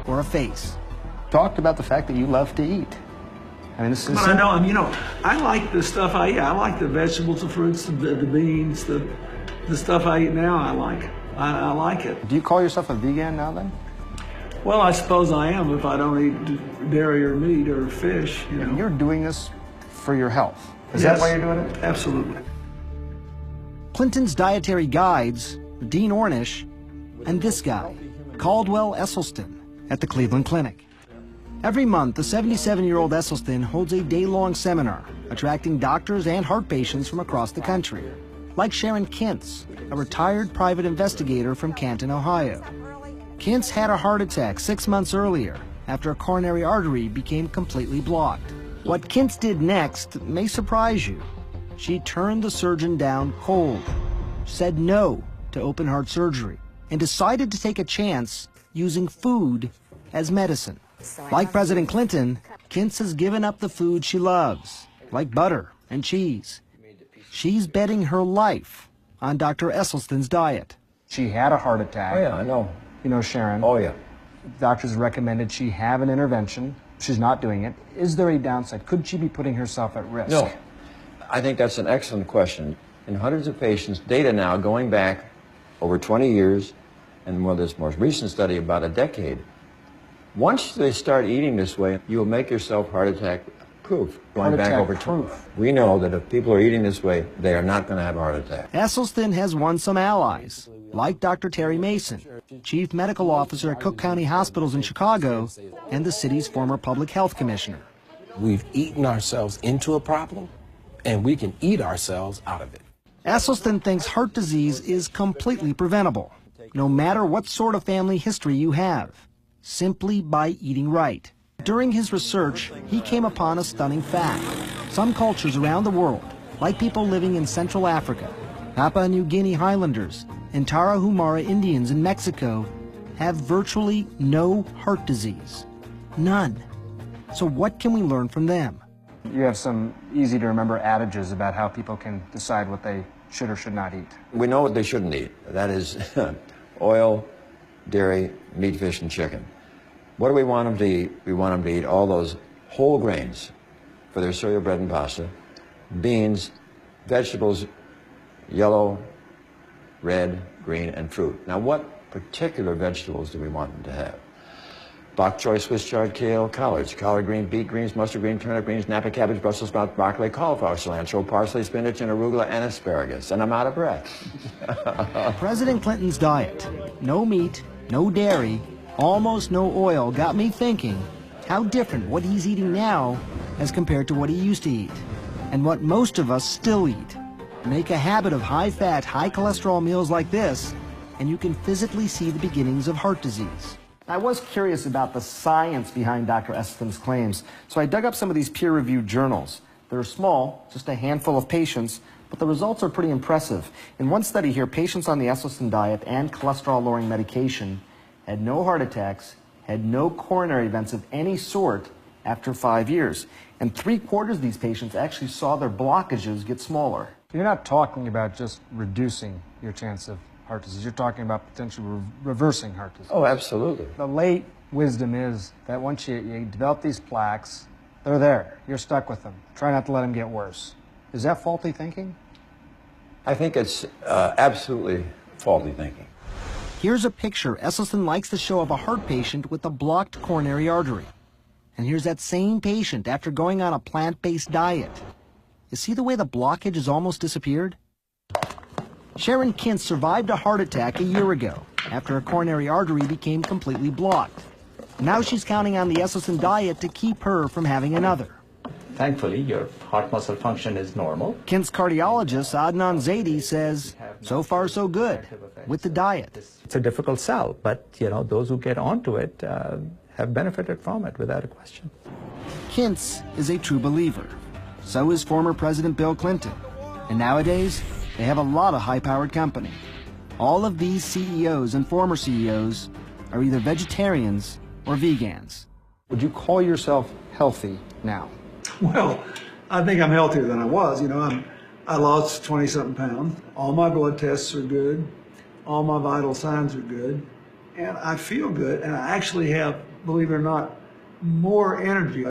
or a face. Talked about the fact that you love to eat. I mean, this is. But I know, I like the stuff I eat. I like the vegetables, the fruits, the beans, the stuff I eat now. I like. I like it. Do you call yourself a vegan now then? Well, I suppose I am if I don't eat dairy or meat or fish. You're doing this for your health. Is Yes, that why you're doing it? Absolutely. Clinton's dietary guides, Dean Ornish, and this guy, Caldwell Esselstyn, at the Cleveland Clinic. Every month, the 77-year-old Esselstyn holds a day-long seminar, attracting doctors and heart patients from across the country, like Sharon Kintz, a retired private investigator from Canton, Ohio. Kintz had a heart attack 6 months earlier after a coronary artery became completely blocked. What Kintz did next may surprise you. She turned the surgeon down cold, said no to open heart surgery, and decided to take a chance using food as medicine. Like President Clinton, Kintz has given up the food she loves, like butter and cheese. She's betting her life on Dr. Esselstyn's diet. She had a heart attack. Oh, yeah, I know. You know Sharon. Oh, yeah. Doctors recommended she have an intervention. She's not doing it. Is there a downside? Could she be putting herself at risk? No. I think that's an excellent question. In hundreds of patients, data now going back over 20 years, and this most recent study about a decade, once they start eating this way, you'll make yourself heart attack proof. Going back over proof. We know that if people are eating this way, they are not going to have a heart attack. Esselstyn has won some allies, like Dr. Terry Mason, Chief Medical Officer at Cook County Hospitals in Chicago, and the city's former public health commissioner. We've eaten ourselves into a problem, and we can eat ourselves out of it. Esselstyn thinks heart disease is completely preventable, no matter what sort of family history you have, simply by eating right. During his research, he came upon a stunning fact. Some cultures around the world, like people living in Central Africa, Papua New Guinea Highlanders, and Tarahumara Indians in Mexico, have virtually no heart disease. None. So what can we learn from them? You have some easy-to-remember adages about how people can decide what they should or should not eat. We know what they shouldn't eat. That is oil, dairy, meat, fish, and chicken. What do we want them to eat? We want them to eat all those whole grains for their cereal, bread, and pasta, beans, vegetables, yellow, red, green, and fruit. Now, what particular vegetables do we want them to have? Bok choy, Swiss chard, kale, collards, collard green, beet greens, mustard green, turnip greens, Napa cabbage, Brussels sprouts, broccoli, cauliflower, cilantro, parsley, spinach, and arugula, and asparagus. And I'm out of breath. President Clinton's diet, no meat, no dairy, almost no oil, got me thinking how different what he's eating now as compared to what he used to eat, and what most of us still eat. Make a habit of high-fat, high-cholesterol meals like this, and you can physically see the beginnings of heart disease. I was curious about the science behind Dr. Esselstyn's claims, so I dug up some of these peer-reviewed journals. They're small, just a handful of patients, but the results are pretty impressive. In one study here, patients on the Esselstyn diet and cholesterol-lowering medication had no heart attacks, had no coronary events of any sort after 5 years. And 3/4 of these patients actually saw their blockages get smaller. You're not talking about just reducing your chance of heart disease. You're talking about potentially reversing heart disease. Oh, absolutely. The late wisdom is that once you develop these plaques, they're there. You're stuck with them. Try not to let them get worse. Is that faulty thinking? I think it's absolutely faulty thinking. Here's a picture Esselstyn likes to show of a heart patient with a blocked coronary artery. And here's that same patient after going on a plant-based diet. You see the way the blockage has almost disappeared? Sharon Kintz survived a heart attack a year ago after a coronary artery became completely blocked. Now she's counting on the Esselstyn diet to keep her from having another. Thankfully, your heart muscle function is normal. Kint's cardiologist, Adnan Zaidi, says so far so good with the diet. It's a difficult sell, but those who get onto it have benefited from it without a question. Kintz is a true believer. So is former President Bill Clinton. And nowadays, they have a lot of high-powered company. All of these CEOs and former CEOs are either vegetarians or vegans. Would you call yourself healthy now? Well, I think I'm healthier than I was. I lost 20-something pounds. All my blood tests are good. All my vital signs are good. And I feel good. And I actually have believe it or not, more energy.